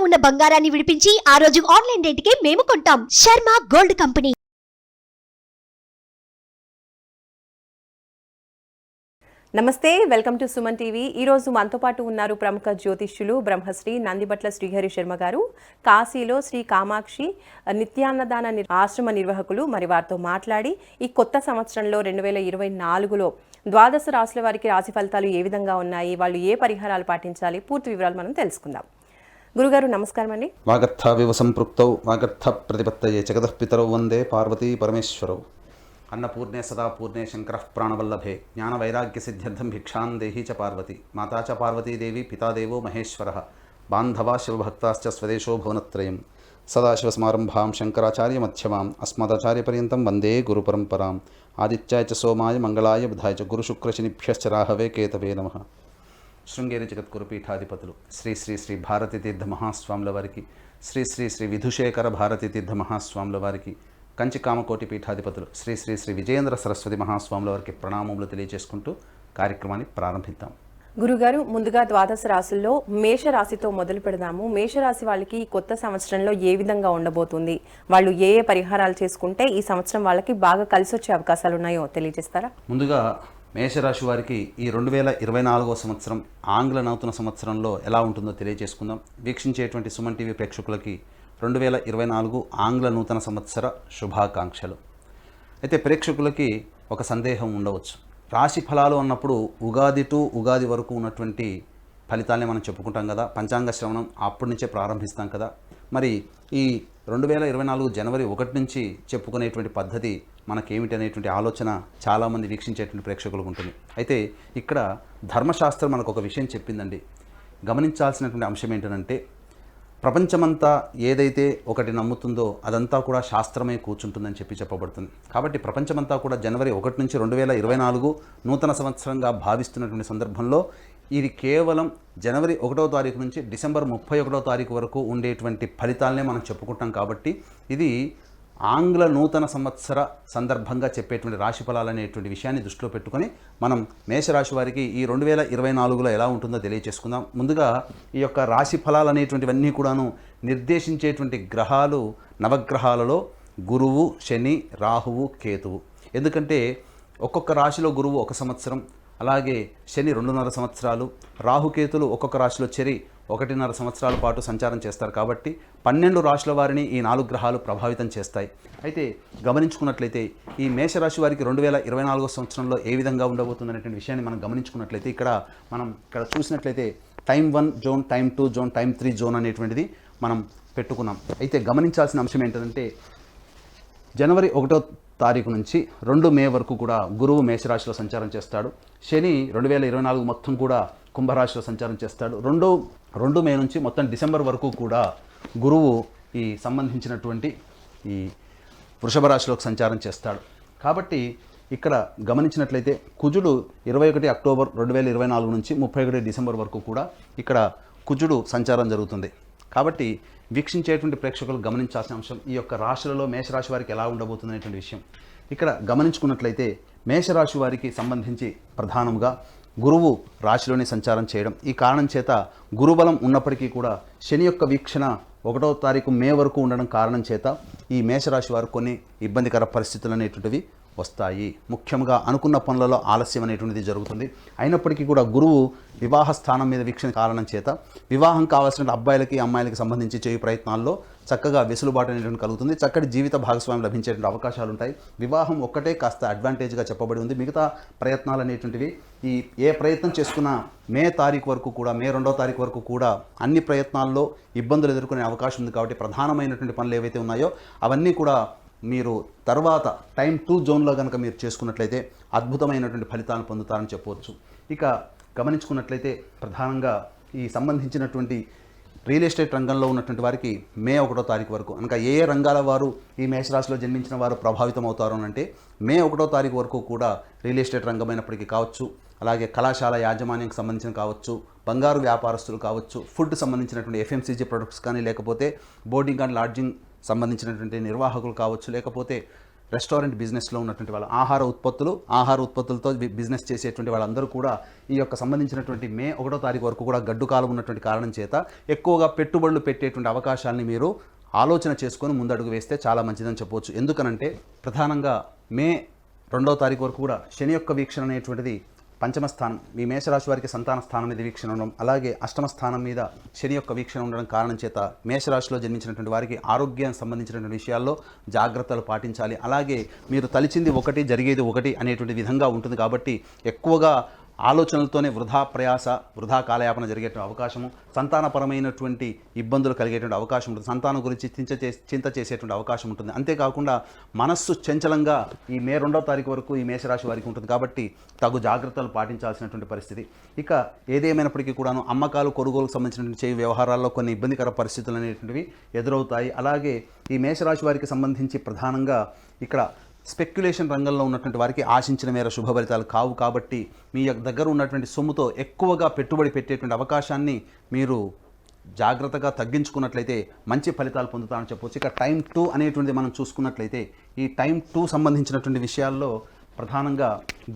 ఉన్న బంగారాన్ని విడిపించి ఆ రోజు ఆన్లైన్ రేటుకే మేము కొంటాం. Sharma gold company. నమస్తే, వెల్కమ్ టు సుమన్ టీవీ. ఈరోజు మనతో పాటు ఉన్నారు ప్రముఖ జ్యోతిష్యులు బ్రహ్మశ్రీ నందిబట్ల శ్రీహరి శర్మ గారు. కాశీలో శ్రీ కామాక్షి నిత్యాన్నదాన ఆశ్రమ నిర్వాహకులు. మరి వారితో మాట్లాడి ఈ కొత్త సంవత్సరంలో 2024లో ద్వాదశ రాశుల వారికి రాశి ఫలితాలు ఏ విధంగా ఉన్నాయి, వాళ్ళు ఏ పరిహారాలు పాటించాలి, పూర్తి వివరాలు మనం తెలుసుకుందాం. గురుగారు నమస్కారం అండి. వాగర్థావివ సంపృక్తౌ వాగర్థ ప్రతిపత్తయే జగతః పితరౌ వందే పార్వతీ పరమేశ్వరౌ. అన్నపూర్ణే సదా పూర్ణే శంకరః ప్రాణవల్లభే జ్ఞాన వైరాగ్య సిద్ధ్యర్థం భిక్షాం దేహీ చ పార్వతి మాతా చ పార్వతీదేవి పితాదేవో మహేశ్వరః బాంధవా శివభక్తాశ్చ స్వదేశో భువనత్రయం. సదాశివసమారంభాం శంకరాచార్య మధ్యమాం అస్మదాచార్యపర్యంతం వందే గురుపరంపరాం. ఆదిత్యాయ చ సోమాయ మంగళాయ బుధాయ చ గురుశుక్రశనిభ్యశ్చ రాహవే కేతవే నమః. శృంగేరి జగద్గురు పీఠాధిపతులు శ్రీ శ్రీ శ్రీ భారతీ తీర్థ మహాస్వాముల వారికి, శ్రీ శ్రీ శ్రీ విధుశేఖర భారతీ తీర్థ మహాస్వాముల వారికి, కంచి కామకోటి పీఠాధిపతులు శ్రీ శ్రీ శ్రీ విజయేంద్ర సరస్వతి మహాస్వాముల వారికి ప్రణామములు తెలియజేసుకుంటూ కార్యక్రమాన్ని ప్రారంభిద్దాం. గురుగారు, ముందుగా ద్వాదశ రాశుల్లో మేషరాశితో మొదలు పెడదాము. మేషరాశి వాళ్ళకి ఈ కొత్త సంవత్సరంలో ఏ విధంగా ఉండబోతుంది, వాళ్ళు ఏ ఏ పరిహారాలు చేసుకుంటే ఈ సంవత్సరం వాళ్ళకి బాగా కలిసి వచ్చే అవకాశాలు ఉన్నాయో తెలియజేస్తారా? ముందుగా మేషరాశి వారికి ఈ 2024వ సంవత్సరం ఆంగ్ల నూతన సంవత్సరంలో ఎలా ఉంటుందో తెలియజేసుకుందాం. వీక్షించేటువంటి సుమన్ టీవీ ప్రేక్షకులకి 2024 ఆంగ్ల నూతన సంవత్సర శుభాకాంక్షలు. అయితే ప్రేక్షకులకి ఒక సందేహం ఉండవచ్చు. రాశి ఫలాలు అన్నప్పుడు ఉగాది టు ఉగాది వరకు ఉన్నటువంటి ఫలితాలనే మనం చెప్పుకుంటాం కదా, పంచాంగ శ్రవణం అప్పటి నుంచే ప్రారంభిస్తాం కదా. మరి ఈ 2024 జనవరి 1 నుంచి చెప్పుకునేటువంటి పద్ధతి మనకేమిటి అనేటువంటి ఆలోచన చాలామంది వీక్షించేటువంటి ప్రేక్షకులకు ఉంటుంది. అయితే ఇక్కడ ధర్మశాస్త్రం మనకు ఒక విషయం చెప్పిందండి. గమనించాల్సినటువంటి అంశం ఏంటంటే, ప్రపంచమంతా ఏదైతే ఒకటి నమ్ముతుందో అదంతా కూడా శాస్త్రమే కూర్చుంటుందని చెప్పబడుతుంది. కాబట్టి ప్రపంచమంతా కూడా జనవరి 1 నుంచి 2024 నూతన సంవత్సరంగా భావిస్తున్నటువంటి సందర్భంలో ఇది కేవలం జనవరి 1వ తారీఖు నుంచి డిసెంబర్ 31వ తారీఖు వరకు ఉండేటువంటి ఫలితాలనే మనం చెప్పుకుంటాం. కాబట్టి ఇది ఆంగ్ల నూతన సంవత్సర సందర్భంగా చెప్పేటువంటి రాశి ఫలాలు అనేటువంటి విషయాన్ని దృష్టిలో పెట్టుకొని మనం మేషరాశి వారికి ఈ 2024లో ఎలా ఉంటుందో తెలియజేసుకుందాం. ముందుగా ఈ యొక్క రాశి ఫలాలు అనేటువంటివన్నీ కూడాను నిర్దేశించేటువంటి గ్రహాలు నవగ్రహాలలో గురువు, శని, రాహువు, కేతువు. ఎందుకంటే ఒక్కొక్క రాశిలో గురువు 1 సంవత్సరం, అలాగే శని 2.5 సంవత్సరాలు, రాహుకేతులు ఒక్కొక్క రాశిలో చెరి 1.5 సంవత్సరాల పాటు సంచారం చేస్తారు. కాబట్టి 12 రాశుల వారిని ఈ 4 గ్రహాలు ప్రభావితం చేస్తాయి. అయితే గమనించుకున్నట్లయితే ఈ మేషరాశి వారికి 2024 సంవత్సరంలో ఏ విధంగా ఉండబోతుంది అనేటువంటి విషయాన్ని మనం గమనించుకున్నట్లయితే ఇక్కడ చూసినట్లయితే time 1 zone, time 2 zone, time 3 zone అనేటువంటిది మనం పెట్టుకున్నాం. అయితే గమనించాల్సిన అంశం ఏంటంటే, జనవరి 1వ తారీఖు నుంచి 2 మే వరకు కూడా గురువు మేషరాశిలో సంచారం చేస్తాడు. శని 2024 మొత్తం కూడా కుంభరాశిలో సంచారం చేస్తాడు. 2 మే నుంచి మొత్తం డిసెంబర్ వరకు కూడా గురువు ఈ సంబంధించినటువంటి ఈ వృషభ రాశిలోకి సంచారం చేస్తాడు. కాబట్టి ఇక్కడ గమనించినట్లయితే కుజుడు 21 అక్టోబర్ 2024 నుంచి 31 డిసెంబర్ వరకు కూడా ఇక్కడ కుజుడు సంచారం జరుగుతుంది. కాబట్టి వీక్షించేటువంటి ప్రేక్షకులు గమనించాల్సిన అంశం ఈ యొక్క రాశులలో మేషరాశి వారికి ఎలా ఉండబోతుంది అనేటువంటి విషయం. ఇక్కడ గమనించుకున్నట్లయితే మేషరాశి వారికి సంబంధించి ప్రధానంగా గురువు రాశిలోనే సంచారం చేయడం, ఈ కారణం చేత గురుబలం ఉన్నప్పటికీ కూడా శని యొక్క వీక్షణ 1వ తారీఖు మే వరకు ఉండడం కారణం చేత ఈ మేషరాశి వారు కొన్ని ఇబ్బందికర పరిస్థితులు అనేటువంటివి వస్తాయి. ముఖ్యంగా అనుకున్న పనులలో ఆలస్యం అనేటువంటిది జరుగుతుంది. అయినప్పటికీ కూడా గురువు వివాహ స్థానం మీద వీక్షణ కారణం చేత వివాహం కావాల్సిన అబ్బాయిలకి అమ్మాయిలకి సంబంధించి చేయు ప్రయత్నాల్లో చక్కగా వెసులుబాటు అనేటువంటి కలుగుతుంది. చక్కటి జీవిత భాగస్వామ్యం లభించేటువంటి అవకాశాలు ఉంటాయి. వివాహం ఒక్కటే కాస్త అడ్వాంటేజ్గా చెప్పబడి ఉంది. మిగతా ప్రయత్నాలు అనేటువంటివి ఏ ప్రయత్నం చేసుకున్నా మే 2వ తారీఖు వరకు కూడా అన్ని ప్రయత్నాల్లో ఇబ్బందులు ఎదుర్కొనే అవకాశం ఉంది. కాబట్టి ప్రధానమైనటువంటి పనులు ఏవైతే ఉన్నాయో అవన్నీ కూడా మీరు తర్వాత టైం 2 జోన్లో కనుక మీరు చేసుకున్నట్లయితే అద్భుతమైనటువంటి ఫలితాలను పొందుతారని చెప్పవచ్చు. ఇక గమనించుకున్నట్లయితే ప్రధానంగా ఈ సంబంధించినటువంటి రియల్ ఎస్టేట్ రంగంలో ఉన్నటువంటి వారికి మే 1వ తారీఖు వరకు అనగా ఏ రంగాల వారు ఈ మేషరాశిలో జన్మించిన వారు ప్రభావితం అవుతారు అంటే మే 1వ తారీఖు వరకు కూడా రియల్ ఎస్టేట్ రంగమైనప్పటికీ కావచ్చు, అలాగే కళాశాల యాజమాన్యానికి సంబంధించిన కావచ్చు, బంగారు వ్యాపారస్తులు కావచ్చు, ఫుడ్ సంబంధించినటువంటి FMCG ప్రొడక్ట్స్ కానీ, లేకపోతే బోర్డింగ్ అండ్ లాడ్జింగ్ సంబంధించినటువంటి నిర్వాహకులు కావచ్చు, లేకపోతే రెస్టారెంట్ బిజినెస్లో ఉన్నటువంటి వాళ్ళు, ఆహార ఉత్పత్తులతో బిజినెస్ చేసేటువంటి వాళ్ళందరూ కూడా ఈ యొక్క సంబంధించినటువంటి మే 1వ తారీఖు వరకు కూడా గడ్డు కాలం ఉన్నటువంటి కారణం చేత ఎక్కువగా పెట్టుబడులు పెట్టేటువంటి అవకాశాలని మీరు ఆలోచన చేసుకొని ముందడుగు వేస్తే చాలా మంచిదని చెప్పవచ్చు. ఎందుకనంటే ప్రధానంగా మే 2వ తారీఖు వరకు కూడా శని యొక్క వీక్షణ అనేటువంటిది పంచమ స్థానం, మీ మేషరాశి వారికి సంతాన స్థానం మీద వీక్షణ ఉండడం, అలాగే అష్టమ స్థానం మీద శని యొక్క వీక్షణ ఉండడం కారణం చేత మేషరాశిలో జన్మించినటువంటి వారికి ఆరోగ్యానికి సంబంధించినటువంటి విషయాల్లో జాగ్రత్తలు పాటించాలి. అలాగే మీరు తలిచింది ఒకటి జరిగేది ఒకటి అనేటువంటి విధంగా ఉంటుంది కాబట్టి ఎక్కువగా ఆలోచనలతోనే వృధా కాలయాపన జరిగేటువంటి అవకాశము, సంతానపరమైనటువంటి ఇబ్బందులు కలిగేటువంటి అవకాశం ఉంటుంది, సంతానం గురించి చింత చేసేటువంటి అవకాశం ఉంటుంది. అంతేకాకుండా మనస్సు చంచలంగా ఈ మే 2వ తారీఖు వరకు ఈ మేషరాశి వారికి ఉంటుంది కాబట్టి తగు జాగ్రత్తలు పాటించాల్సినటువంటి పరిస్థితి. ఇక ఏదేమైనప్పటికీ కూడాను అమ్మకాలు కొనుగోలుకు సంబంధించినటువంటి చేయి వ్యవహారాల్లో కొన్ని ఇబ్బందికర పరిస్థితులు అనేటువంటివి ఎదురవుతాయి. అలాగే ఈ మేషరాశి వారికి సంబంధించి ప్రధానంగా ఇక్కడ స్పెక్యులేషన్ రంగంలో ఉన్నటువంటి వారికి ఆశించిన మేర శుభ ఫలితాలు కావు కాబట్టి మీ దగ్గర ఉన్నటువంటి సొమ్ముతో ఎక్కువగా పెట్టుబడి పెట్టేటువంటి అవకాశాన్ని మీరు జాగ్రత్తగా తగ్గించుకున్నట్లయితే మంచి ఫలితాలు పొందుతారని చెప్పవచ్చు. ఇక టైం 2 అనేటువంటిది మనం చూసుకున్నట్లయితే ఈ టైం 2 సంబంధించినటువంటి విషయాల్లో ప్రధానంగా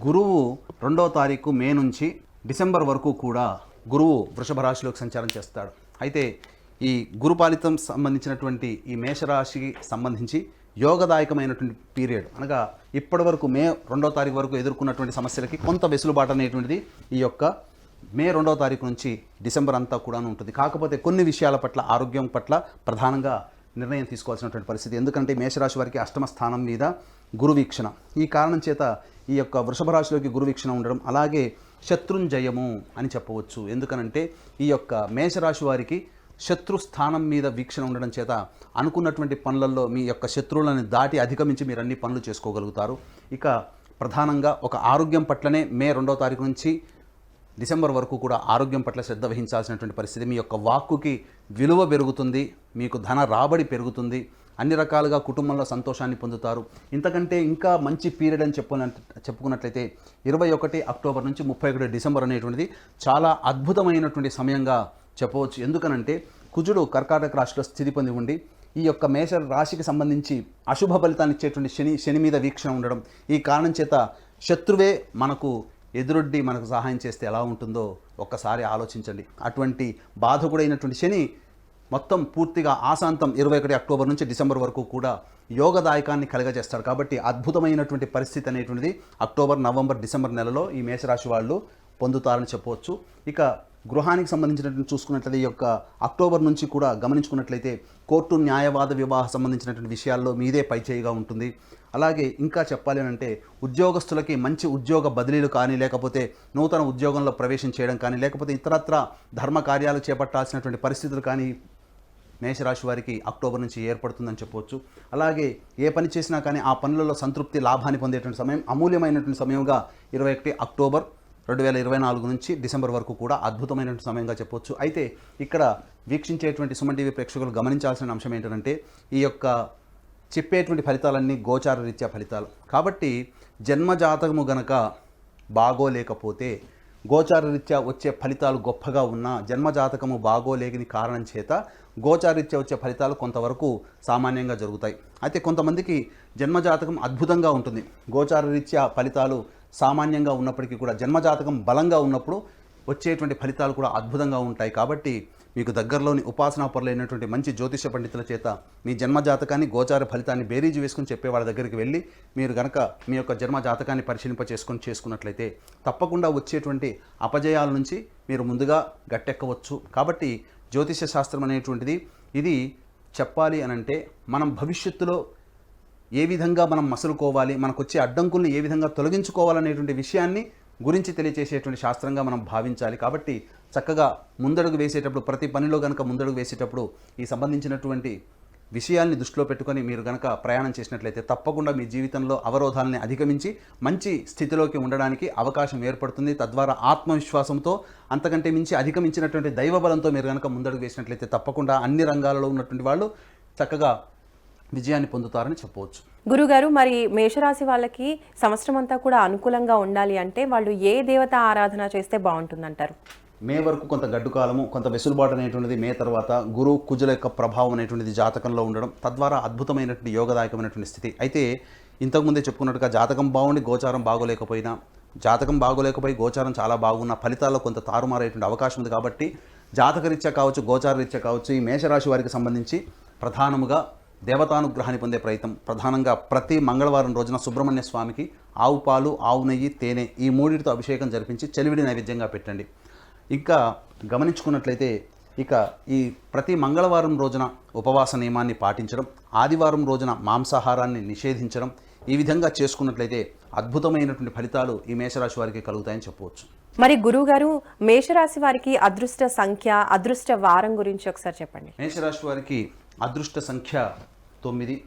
గురువు 2వ తారీఖు మే నుంచి డిసెంబర్ వరకు కూడా గురువు వృషభ రాశిలోకి సంచారం చేస్తాడు. అయితే ఈ గురుపాలితం సంబంధించినటువంటి ఈ మేషరాశికి సంబంధించి యోగదాయకమైనటువంటి పీరియడ్, అనగా ఇప్పటి వరకు మే 2వ తారీఖు వరకు ఎదుర్కొన్నటువంటి సమస్యలకి కొంత వెసులుబాటు అనేటువంటిది ఈ యొక్క మే 2వ తారీఖు నుంచి డిసెంబర్ అంతా కూడా ఉంటుంది. కాకపోతే కొన్ని విషయాల పట్ల, ఆరోగ్యం పట్ల ప్రధానంగా నిర్ణయం తీసుకోవాల్సినటువంటి పరిస్థితి. ఎందుకంటే మేషరాశి వారికి అష్టమ స్థానం మీద గురు వీక్షణ, ఈ కారణం చేత ఈ యొక్క వృషభ రాశిలోకి గురు వీక్షణ ఉండడం, అలాగే శత్రుంజయము అని చెప్పవచ్చు. ఎందుకనంటే ఈ యొక్క మేషరాశి వారికి శత్రు స్థానం మీద వీక్షణ ఉండడం చేత అనుకున్నటువంటి పనులలో మీ యొక్క శత్రువులను దాటి అధిగమించి మీరు అన్ని పనులు చేసుకోగలుగుతారు. ఇక ప్రధానంగా ఒక ఆరోగ్యం పట్లనే మే 2వ తారీఖు నుంచి డిసెంబర్ వరకు కూడా ఆరోగ్యం పట్ల శ్రద్ధ వహించాల్సినటువంటి పరిస్థితి. మీ యొక్క వాక్కుకి విలువ పెరుగుతుంది, మీకు ధన రాబడి పెరుగుతుంది, అన్ని రకాలుగా కుటుంబంలో సంతోషాన్ని పొందుతారు. ఇంతకంటే ఇంకా మంచి పీరియడ్ అని చెప్పుకున్నట్లయితే 21 అక్టోబర్ నుంచి 31 డిసెంబర్ అనేటువంటిది చాలా అద్భుతమైనటువంటి సమయంగా చెప్పవచ్చు. ఎందుకనంటే కుజుడు కర్కాటక రాశిలో స్థితి పొంది ఉండి ఈ యొక్క మేష రాశికి సంబంధించి అశుభ ఫలితాన్ని ఇచ్చేటువంటి శని మీద వీక్షణ ఉండడం, ఈ కారణం చేత శత్రువే మనకు ఎదురొడ్డి మనకు సహాయం చేస్తే ఎలా ఉంటుందో ఒక్కసారి ఆలోచించండి. అటువంటి బాధకుడైనటువంటి శని మొత్తం పూర్తిగా ఆశాంతం 21 అక్టోబర్ నుంచి డిసెంబర్ వరకు కూడా యోగదాయకాన్ని కలగజేస్తాడు. కాబట్టి అద్భుతమైనటువంటి పరిస్థితి అనేటువంటిది అక్టోబర్, నవంబర్, డిసెంబర్ నెలలో ఈ మేషరాశి వాళ్ళు పొందుతారని చెప్పవచ్చు. ఇక గృహానికి సంబంధించినటువంటి చూసుకున్నట్లయితే ఈ యొక్క అక్టోబర్ నుంచి కూడా గమనించుకున్నట్లయితే కోర్టు, న్యాయవాద, వివాహ సంబంధించినటువంటి విషయాల్లో మీదే పైచేయిగా ఉంటుంది. అలాగే ఇంకా చెప్పాలి అంటే ఉద్యోగస్తులకి మంచి ఉద్యోగ బదిలీలు కానీ, లేకపోతే నూతన ఉద్యోగంలో ప్రవేశం చేయడం కానీ, లేకపోతే ఇతరత్ర ధర్మ కార్యాలు చేపట్టాల్సినటువంటి పరిస్థితులు కానీ మేషరాశి వారికి అక్టోబర్ నుంచి ఏర్పడుతుందని చెప్పవచ్చు. అలాగే ఏ పని చేసినా కానీ ఆ పనులలో సంతృప్తి, లాభాన్ని పొందేటువంటి సమయం, అమూల్యమైనటువంటి సమయంగా 21 అక్టోబర్ 2024 నుంచి డిసెంబర్ వరకు కూడా అద్భుతమైనటువంటి సమయంగా చెప్పవచ్చు. అయితే ఇక్కడ వీక్షించేటువంటి సుమన్ టీవీ ప్రేక్షకులు గమనించాల్సిన అంశం ఏంటంటే ఈ యొక్క చెప్పేటువంటి ఫలితాలన్నీ గోచార రీత్యా ఫలితాలు కాబట్టి జన్మజాతకము గనక బాగోలేకపోతే గోచార రీత్యా వచ్చే ఫలితాలు గొప్పగా ఉన్నా జన్మజాతకము బాగోలేని కారణం చేత గోచారీత్యా వచ్చే ఫలితాలు కొంతవరకు సామాన్యంగా జరుగుతాయి. అయితే కొంతమందికి జన్మజాతకం అద్భుతంగా ఉంటుంది, గోచార రీత్యా ఫలితాలు సామాన్యంగా ఉన్నప్పటికీ కూడా జన్మజాతకం బలంగా ఉన్నప్పుడు వచ్చేటువంటి ఫలితాలు కూడా అద్భుతంగా ఉంటాయి. కాబట్టి మీకు దగ్గరలోని ఉపాసనా పరులైనటువంటి మంచి జ్యోతిష పండితుల చేత మీ జన్మజాతకాన్ని, గోచార ఫలితాన్ని బేరీజు వేసుకుని చెప్పే వాళ్ళ దగ్గరికి వెళ్ళి మీరు కనుక మీ యొక్క జన్మజాతకాన్ని చేసుకున్నట్లయితే తప్పకుండా వచ్చేటువంటి అపజయాల నుంచి మీరు ముందుగా గట్టెక్కవచ్చు. కాబట్టి జ్యోతిష శాస్త్రం అనేటువంటిది ఇది చెప్పాలి అనంటే మనం భవిష్యత్తులో ఏ విధంగా మనం మసులుకోవాలి, మనకు వచ్చే అడ్డంకుల్ని ఏ విధంగా తొలగించుకోవాలనేటువంటి విషయాన్ని గురించి తెలియచేసేటువంటి శాస్త్రంగా మనం భావించాలి. కాబట్టి చక్కగా ముందడుగు వేసేటప్పుడు, ప్రతి పనిలో కనుక ముందడుగు వేసేటప్పుడు ఈ సంబంధించినటువంటి విషయాల్ని దృష్టిలో పెట్టుకొని మీరు కనుక ప్రయాణం చేసినట్లయితే తప్పకుండా మీ జీవితంలో అవరోధాలని అధిగమించి మంచి స్థితిలోకి ఉండడానికి అవకాశం ఏర్పడుతుంది. తద్వారా ఆత్మవిశ్వాసంతో, అంతకంటే మించి అధిగమించినటువంటి దైవబలంతో మీరు కనుక ముందడుగు వేసినట్లయితే తప్పకుండా అన్ని రంగాలలో ఉన్నటువంటి వాళ్ళు చక్కగా విజయాన్ని పొందుతారని చెప్పవచ్చు. గురుగారు, మరి మేషరాశి వాళ్ళకి సంవత్సరం అంతా కూడా అనుకూలంగా ఉండాలి అంటే వాళ్ళు ఏ దేవత ఆరాధన చేస్తే బాగుంటుందంటారు? మే వరకు కొంత గడ్డు కాలము, కొంత వెసులుబాటు అనేటువంటిది మే తర్వాత గురు కుజుల యొక్క ప్రభావం అనేటువంటిది జాతకంలో ఉండడం, తద్వారా అద్భుతమైనటువంటి యోగదాయకమైనటువంటి స్థితి. అయితే ఇంతకుముందే చెప్పుకున్నట్టుగా జాతకం బాగుండి గోచారం బాగోలేకపోయినా, జాతకం బాగోలేకపోయి గోచారం చాలా బాగున్న ఫలితాల్లో కొంత తారుమారేటువంటి అవకాశం ఉంది. కాబట్టి జాతకరీత్యా కావచ్చు, గోచారరీత్యా కావచ్చు, ఈ మేషరాశి వారికి సంబంధించి ప్రధానముగా దేవతానుగ్రహాన్ని పొందే ప్రయత్నం. ప్రధానంగా ప్రతి మంగళవారం రోజున సుబ్రహ్మణ్య స్వామికి ఆవు పాలు, ఆవు నెయ్యి, తేనె ఈ మూడింటితో అభిషేకం జరిపించి చెలివిడి నైవేద్యంగా పెట్టండి. ఇంకా గమనించుకున్నట్లయితే ఈ ప్రతి మంగళవారం రోజున ఉపవాస నియమాన్ని పాటించడం, ఆదివారం రోజున మాంసాహారాన్ని నిషేధించడం, ఈ విధంగా చేసుకున్నట్లయితే అద్భుతమైనటువంటి ఫలితాలు ఈ మేషరాశి వారికి కలుగుతాయని చెప్పవచ్చు. మరి గురువుగారు, మేషరాశి వారికి అదృష్ట సంఖ్య, అదృష్ట వారం గురించి ఒకసారి చెప్పండి. మేషరాశి వారికి అదృష్ట సంఖ్య 9.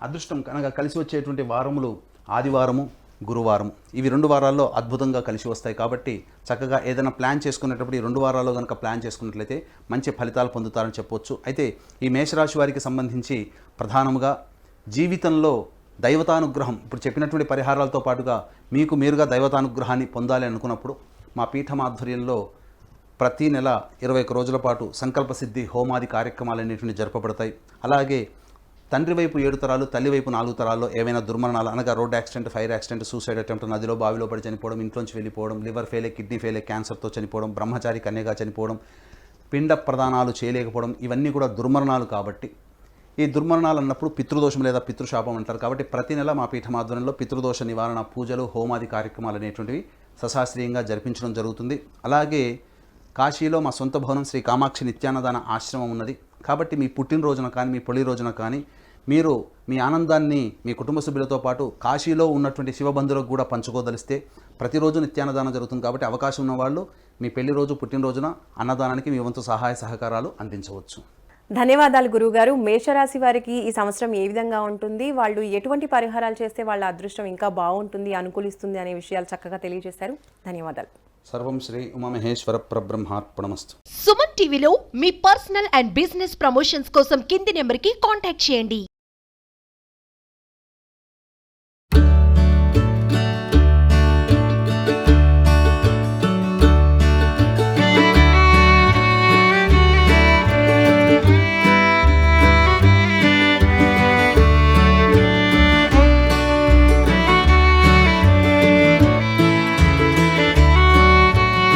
అదృష్టం కనుక కలిసి వచ్చేటువంటి వారములు ఆదివారము, గురువారం. ఇవి 2 వారాల్లో అద్భుతంగా కలిసి వస్తాయి. కాబట్టి చక్కగా ఏదైనా ప్లాన్ చేసుకునేటప్పుడు ఈ 2 వారాల్లో కనుక ప్లాన్ చేసుకున్నట్లయితే మంచి ఫలితాలు పొందుతారని చెప్పవచ్చు. అయితే ఈ మేషరాశి వారికి సంబంధించి ప్రధానముగా జీవితంలో దైవతానుగ్రహం, ఇప్పుడు చెప్పినటువంటి పరిహారాలతో పాటుగా మీకు మీరుగా దైవతానుగ్రహాన్ని పొందాలి అనుకున్నప్పుడు మా పీఠం ఆధ్వర్యంలో ప్రతి నెల 21 రోజుల పాటు సంకల్ప సిద్ధి హోమాది కార్యక్రమాలు అనేటువంటి జరపబడతాయి. అలాగే తండ్రి వైపు 7 తరాలు, తల్లి వైపు 4 తరాల్లో ఏవైనా దుర్మరణాలు అనగా road accident, fire accident, suicide attempt, నదిలో బావిలో పడి చనిపోవడం, ఇంట్లోంచి వెళ్ళిపోవడం, లివర్ ఫెయిలే, కిడ్నీ ఫెయిలే, క్యాన్సర్తో చనిపోవడం, బ్రహ్మచారి కన్యగా చనిపోవడం, పిండ ప్రదానాలు చేయలేకపోవడం, ఇవన్నీ కూడా దుర్మరణాలు. కాబట్టి ఈ దుర్మరణాలు అన్నప్పుడు పితృదోషం లేదా పితృశాపం అంటారు. కాబట్టి ప్రతి నెల మా పీఠం ఆధ్వర్యంలో పితృదోష నివారణ పూజలు, హోమాది కార్యక్రమాలు అనేటువంటివి సశాస్త్రీయంగా జరిపించడం జరుగుతుంది. అలాగే కాశీలో మా సొంత భవనం శ్రీ కామాక్షి నిత్యాన్నదాన ఆశ్రమం ఉన్నది. కాబట్టి మీ పుట్టినరోజున కానీ, మీ పెళ్లి రోజున కానీ మీరు మీ ఆనందాన్ని మీ కుటుంబ సభ్యులతో పాటు కాశీలో ఉన్నటువంటి శివబంధువులకు కూడా పంచుకోదలిస్తే ప్రతిరోజు నిత్యాన్నదానం జరుగుతుంది. కాబట్టి అవకాశం ఉన్న వాళ్ళు మీ పెళ్లి రోజు, పుట్టినరోజున అన్నదానానికి మీ వంతు సహాయ సహకారాలు అందించవచ్చు. ధన్యవాదాలు గురువుగారు. మేషరాశి వారికి ఈ సంవత్సరం ఏ విధంగా ఉంటుంది, వాళ్ళు ఎటువంటి పరిహారాలు చేస్తే వాళ్ళ అదృష్టం ఇంకా బాగుంటుంది, అనుకూలిస్తుంది అనే విషయాలు చక్కగా తెలియజేశారు. ధన్యవాదాలు. సర్వం శ్రీ ఉమామహేశ్వర పరబ్రహ్మార్పణమస్తు. సుమన్ టీవీలో మీ పర్సనల్ అండ్ బిజినెస్ ప్రమోషన్స్ కోసం కింది నెంబర్కి కాంటాక్ట్ చేయండి.